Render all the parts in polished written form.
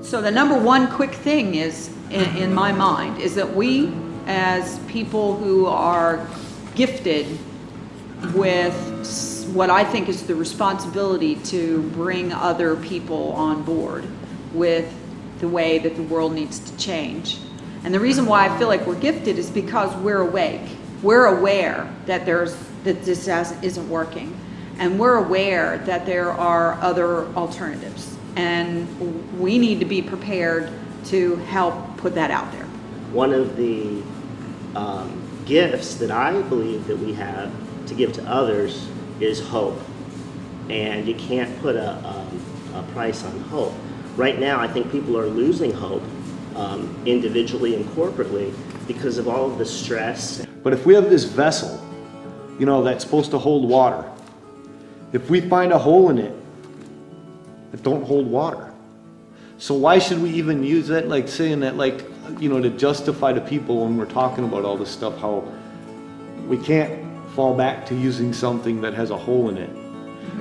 So the number one quick thing is, in my mind, is that we, as people who are gifted with what I think is the responsibility to bring other people on board with the way that the world needs to change. And the reason why I feel like we're gifted is because we're awake. We're aware that this isn't working. And we're aware that there are other alternatives. And we need to be prepared to help put that out there. One of the gifts that I believe that we have to give to others is hope. And you can't put a price on hope. Right now, I think people are losing hope individually and corporately because of all of the stress. But if we have this vessel, you know, that's supposed to hold water, if we find a hole in it that don't hold water, so why should we even use that, like saying that, like, you know, to justify to people when we're talking about all this stuff, how we can't fall back to using something that has a hole in it.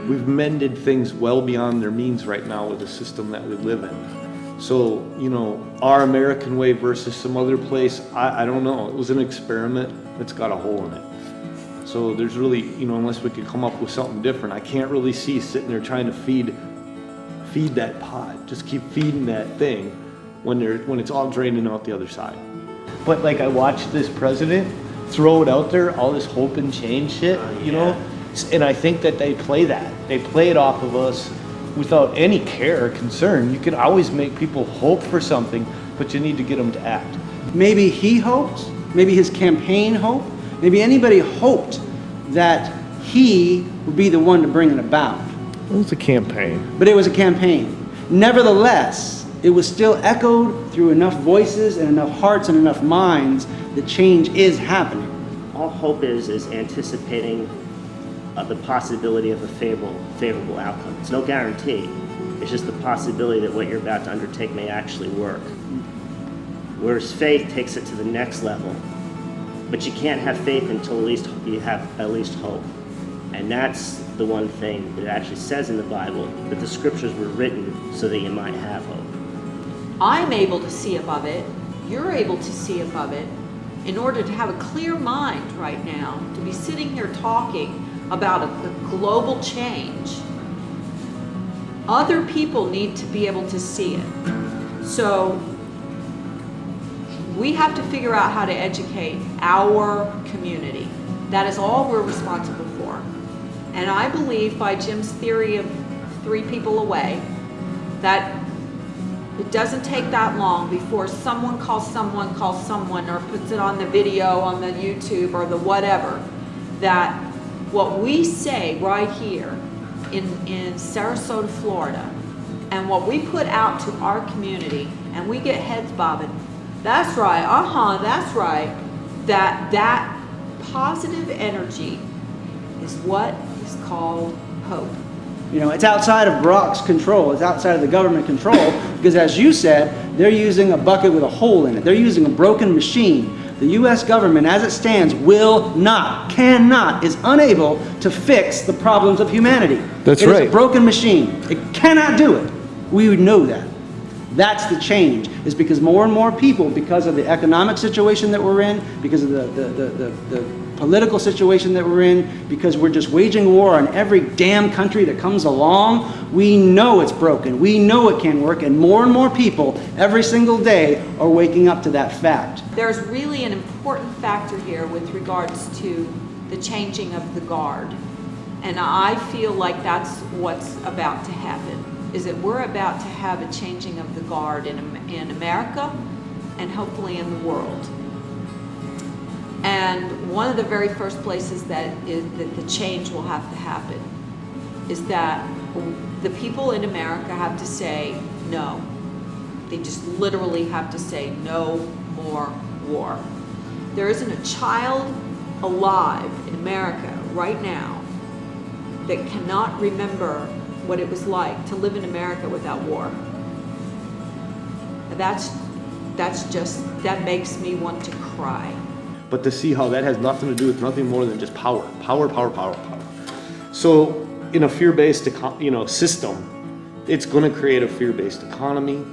We've mended things well beyond their means right now with the system that we live in. So, you know, our American way versus some other place, I don't know. It was an experiment that's got a hole in it. So there's really, you know, unless we could come up with something different, I can't really see sitting there trying to feed that pot. Just keep feeding that thing when it's all draining out the other side. But like, I watched this president throw it out there, all this hope and change shit, you know, and I think that they play it off of us without any care or concern. You can always make people hope for something, but you need to get them to act. Maybe he hoped, maybe his campaign hoped, maybe anybody hoped that he would be the one to bring it about. It was a campaign. But it was a campaign. Nevertheless, it was still echoed through enough voices and enough hearts and enough minds that change is happening. All hope is anticipating the possibility of a favorable outcome. It's no guarantee. It's just the possibility that what you're about to undertake may actually work. Whereas faith takes it to the next level. But you can't have faith until at least you have at least hope. And that's the one thing that it actually says in the Bible, that the scriptures were written so that you might have hope. I'm able to see above it. You're able to see above it. In order to have a clear mind right now, to be sitting here talking about a global change, other people need to be able to see it. So we have to figure out how to educate our community. That is all we're responsible for. And I believe, by Jim's theory of 3 people away, that it doesn't take that long before someone calls someone or puts it on the video on the YouTube or the whatever, that what we say right here in Sarasota, Florida, and what we put out to our community, and we get heads bobbing, that's right, that's right, that positive energy is what is called hope. You know, it's outside of Brock's control. It's outside of the government control because, as you said, they're using a bucket with a hole in it. They're using a broken machine. The U.S. government, as it stands, will not, cannot, is unable to fix the problems of humanity. That's right. It is a broken machine. It cannot do it. We would know that. That's the change, is because more and more people, because of the economic situation that we're in, because of the political situation that we're in, because we're just waging war on every damn country that comes along, we know it's broken. We know it can't work, and more people every single day are waking up to that fact. There's really an important factor here with regards to the changing of the guard. And I feel like that's what's about to happen, is that we're about to have a changing of the guard in America and hopefully in the world. And one of the very first places that the change will have to happen is that the people in America have to say no. They just literally have to say no more war. There isn't a child alive in America right now that cannot remember what it was like to live in America without war. That makes me want to cry. But to see how that has nothing to do with nothing more than just power. So in a fear-based system, it's going to create a fear-based economy.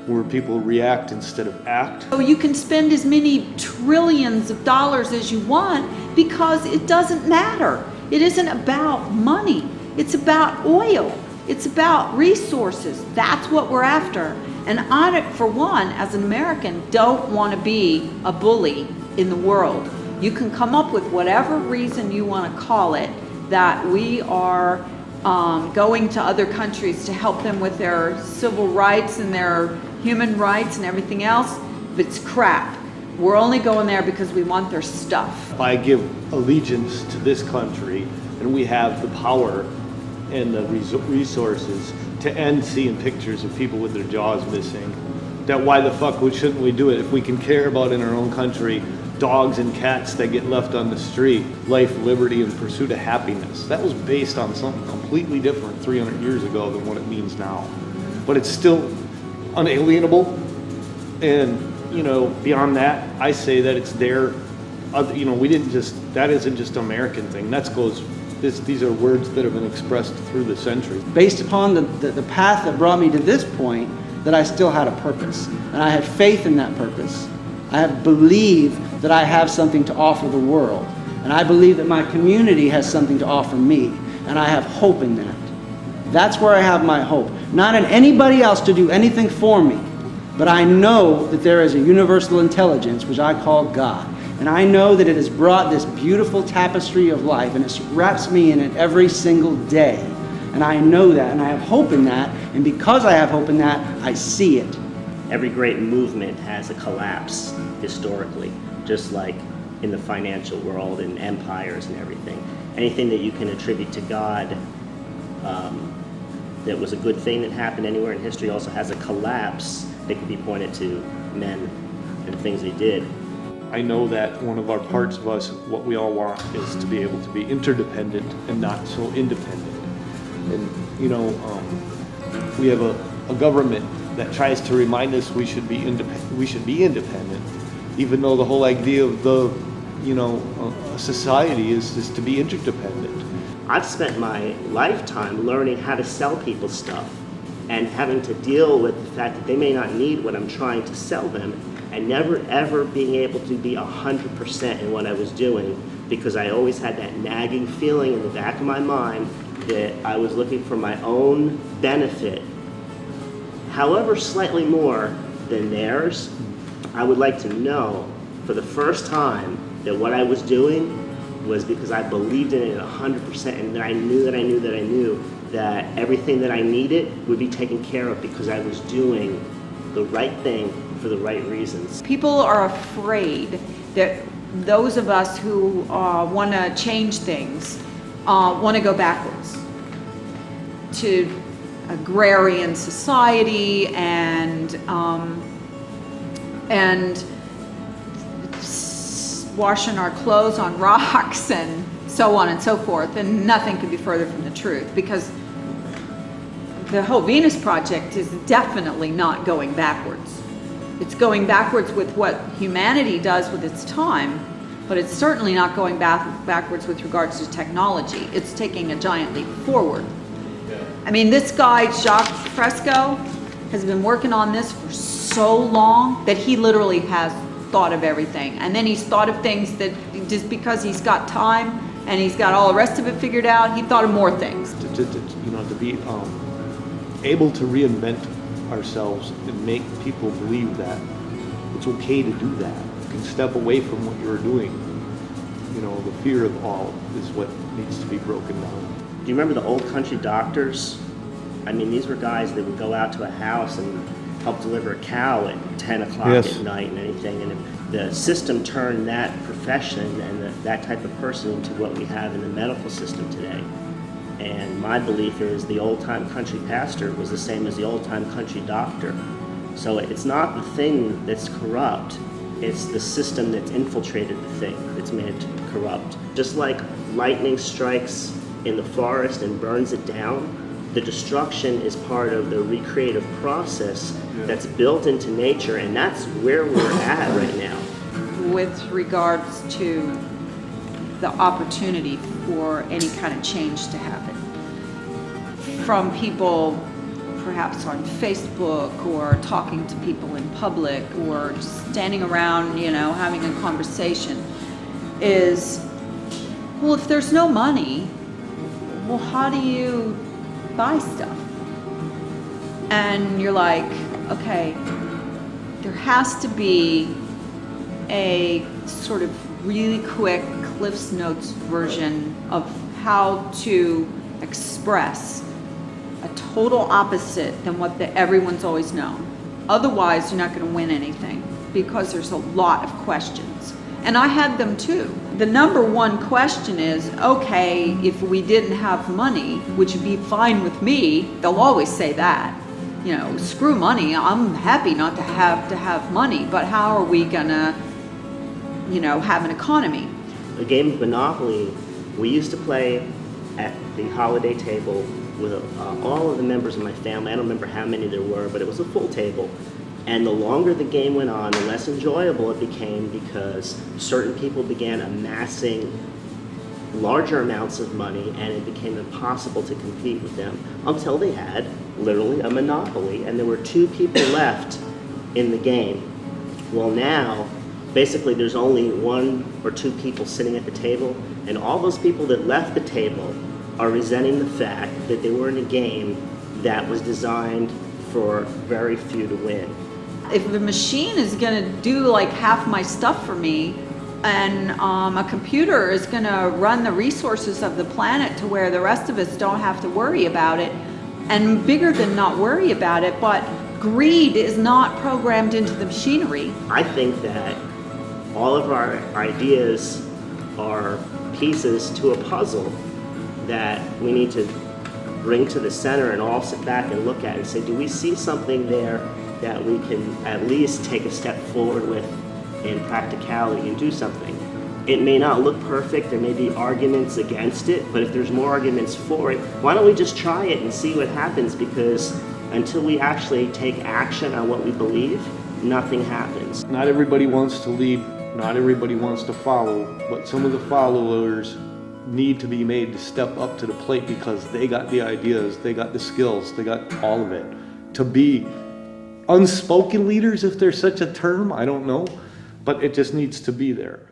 where people react instead of act. So you can spend as many trillions of dollars as you want because it doesn't matter. It isn't about money. It's about oil. It's about resources. That's what we're after. And I, for one, as an American, don't want to be a bully in the world. You can come up with whatever reason you want to call it, that we are going to other countries to help them with their civil rights and their human rights and everything else, but it's crap. We're only going there because we want their stuff. If I give allegiance to this country and we have the power and the resources to end seeing pictures of people with their jaws missing, that why the fuck shouldn't we do it? If we can care about in our own country dogs and cats that get left on the street, life, liberty, and pursuit of happiness. That was based on something completely different 300 years ago than what it means now. But it's still unalienable. And, you know, beyond that, I say that it's their, you know, that isn't just an American thing. These are words that have been expressed through the centuries. Based upon the path that brought me to this point, that I still had a purpose. And I had faith in that purpose. I have believed that I have something to offer the world. And I believe that my community has something to offer me. And I have hope in that. That's where I have my hope. Not in anybody else to do anything for me. But I know that there is a universal intelligence, which I call God. And I know that it has brought this beautiful tapestry of life, and it wraps me in it every single day. And I know that, and I have hope in that. And because I have hope in that, I see it. Every great movement has a collapse historically, just like in the financial world and empires and everything. Anything that you can attribute to God that was a good thing that happened anywhere in history also has a collapse that can be pointed to men and things they did. I know that one of our parts of us, what we all want, is to be able to be interdependent and not so independent. And, you know, we have a government that tries to remind us we should be independent, even though the whole idea of the, you know, society is to be interdependent. I've spent my lifetime learning how to sell people stuff and having to deal with the fact that they may not need what I'm trying to sell them, and never ever being able to be 100% in what I was doing, because I always had that nagging feeling in the back of my mind that I was looking for my own benefit, however slightly more than theirs. I would like to know for the first time that what I was doing was because I believed in it 100%, and that I knew that everything that I needed would be taken care of because I was doing the right thing for the right reasons. People are afraid that those of us who want to change things want to go backwards to agrarian society and washing our clothes on rocks and so on and so forth, and nothing could be further from the truth, because the whole Venus Project is definitely not going backwards. It's going backwards with what humanity does with its time, but it's certainly not going backwards with regards to technology. It's taking a giant leap forward. I mean, this guy, Jacques Fresco, has been working on this for so long that he literally has thought of everything. And then he's thought of things that just because he's got time and he's got all the rest of it figured out, he thought of more things. To be able to reinvent ourselves and make people believe that it's okay to do that. You can step away from what you're doing. You know, the fear of all is what needs to be broken down. Do you remember the old country doctors? I mean, these were guys that would go out to a house and help deliver a cow at 10 o'clock at night and anything. And the system turned that profession and that type of person into what we have in the medical system today. And my belief is the old-time country pastor was the same as the old-time country doctor. So it's not the thing that's corrupt, it's the system that's infiltrated the thing that's made it corrupt. Just like lightning strikes in the forest and burns it down, the destruction is part of the recreative process that's built into nature, and that's where we're at right now. With regards to the opportunity for any kind of change to happen, from people perhaps on Facebook or talking to people in public or just standing around, you know, having a conversation is, well, if there's no money, well, how do you buy stuff? And you're like, okay, there has to be a sort of really quick Cliff's Notes version of how to express a total opposite than what everyone's always known. Otherwise, you're not going to win anything because there's a lot of questions. And I had them too. The number one question is, okay, if we didn't have money, which would be fine with me, they'll always say that. You know, screw money, I'm happy not to have money, but how are we gonna, you know, have an economy? The game of Monopoly, we used to play at the holiday table with all of the members of my family. I don't remember how many there were, but it was a full table. And the longer the game went on, the less enjoyable it became because certain people began amassing larger amounts of money and it became impossible to compete with them until they had literally a monopoly and there were 2 people left in the game. Well, now, basically there's only 1 or 2 people sitting at the table, and all those people that left the table are resenting the fact that they were in a game that was designed for very few to win. If the machine is gonna do like half my stuff for me, and a computer is gonna run the resources of the planet to where the rest of us don't have to worry about it, and bigger than not worry about it, but greed is not programmed into the machinery. I think that all of our ideas are pieces to a puzzle that we need to bring to the center and all sit back and look at and say, do we see something there that we can at least take a step forward with in practicality and do something? It may not look perfect, there may be arguments against it, but if there's more arguments for it, why don't we just try it and see what happens? Because until we actually take action on what we believe, nothing happens. Not everybody wants to lead, not everybody wants to follow, but some of the followers need to be made to step up to the plate because they got the ideas, they got the skills, they got all of it. To be unspoken leaders, if there's such a term, I don't know, but it just needs to be there.